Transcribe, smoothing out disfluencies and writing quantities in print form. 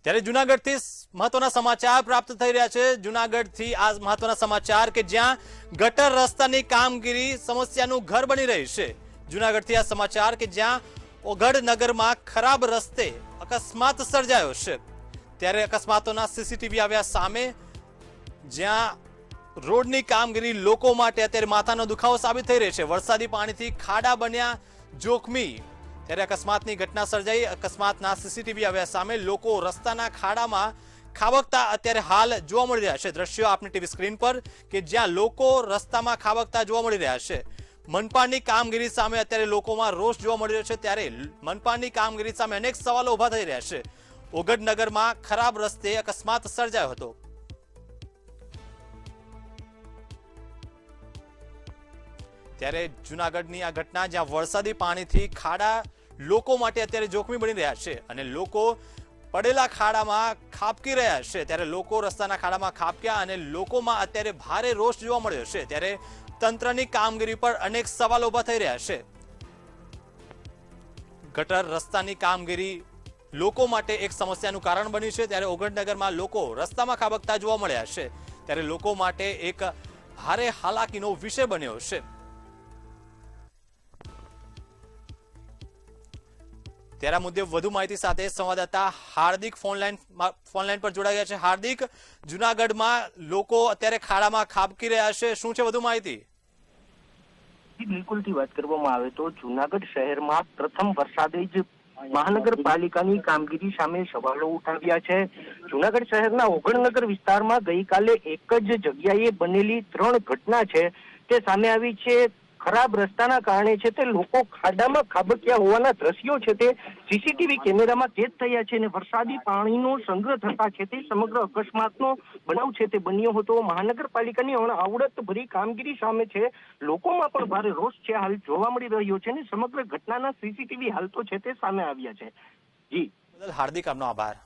ત્યારે જૂનાગઢથી મહત્વના સમાચાર પ્રાપ્ત થઈ રહ્યા છે। જૂનાગઢથી આ મહત્વના સમાચાર કે જ્યાં ગટર રસ્તાની કામગીરી સમસ્યાનું ઘર બની રહી છે। જૂનાગઢથી આ સમાચાર કે જ્યાં ઓગઢ નગરમાં ખરાબ રસ્તે અકસ્માત સર્જાયો છે। ત્યારે અકસ્માતોના સીસીટીવી આવ્યા સામે, જ્યાં રોડની કામગીરી લોકો માટે અત્યારે માથાનો દુખાવો સાબિત થઈ રહી છે। વરસાદી પાણીથી ખાડા બન્યા જોખમી। ત્યારે અકસ્માતની ઘટના સર્જાઈ। અકસ્માતના સીસીટીવી આવ્યા સામે, લોકો રસ્તાના ખાડામાં ખાબકતા અત્યારે હાલ જોવા મળી રહ્યા છે। દ્રશ્યો આપની ટીવી સ્ક્રીન પર કે જ્યાં લોકો રસ્તામાં ખાબકતા જોવા મળી રહ્યા છે। મનપાની કામગીરી સામે અત્યારે લોકોમાં રોષ જોવા મળી રહ્યો છે। ત્યારે મનપાની કામગીરી સામે અનેક સવાલો ઉભા થઈ રહ્યા છે। ઓગઢ નગરમાં ખરાબ રસ્તે અકસ્માત સર્જાયો હતો। ત્યારે જૂનાગઢની આ ઘટના, જ્યાં વરસાદી પાણીથી ખાડા લોકો માટે અત્યારે જોખમી બની રહ્યા છે અને લોકો પડેલા ખાડામાં ખાબકી રહ્યા છે। ત્યારે લોકો રસ્તાના ખાડામાં ખાબક્યા અને લોકોમાં અત્યારે ભારે રોષ જોવા મળ્યો છે। ત્યારે તંત્રની કામગીરી પર અનેક સવાલો ઉભા થઈ રહ્યા છે। ગટર રસ્તાની કામગીરી લોકો માટે એક સમસ્યાનું કારણ બની છે। ત્યારે ઓગઢનગરમાં લોકો રસ્તામાં ખાબકતા જોવા મળ્યા છે। ત્યારે લોકો માટે એક ભારે હાલાકીનો વિષય બન્યો છે। ત્યારે આ મુદ્દે વધુ માહિતી સાથે સંવાદદાતા હાર્દિક ફોનલાઈન પર જોડાઈ ગયા છે। હાર્દિક, જૂનાગઢમાં લોકો અત્યારે ખાડામાં ખાબકી રહ્યા છે, શું છે વધુ માહિતી? બિલકુલ થી વાત કરવામાં આવે તો જૂનાગઢ શહેરમાં પ્રથમ વરસાદે જ મહાનગરપાલિકાની કામગીરી સામે સવાલો ઉઠાવ્યા છે। જૂનાગઢ શહેરના ઓગણનગર વિસ્તારમાં ગઈકાલે એક જ જગ્યાએ બનેલી 3 ઘટના છે તે સામે આવી છે। ખરાબ રસ્તાના કારણે છે તે લોકો ખાડામાં ખાબક્યા હોવાના દ્રશ્યો છે તે સીસીટીવી કેમેરામાં કેદ થયા છે અને વરસાદી પાણીનો સંગ્રહ થતા છે તે સમગ્ર અકસ્માતનો બનાવ છે તે બન્યો હતો। મહાનગરપાલિકાની આવડતભરી કામગીરી સામે છે લોકોમાં પણ ભારે રોષ છે હાલ જોવા મળી રહ્યો છે અને સમગ્ર ઘટનાના સીસીટીવી હાલ તો છે તે સામે આવ્યા છે। જી હાર્દિક, આપનો આભાર।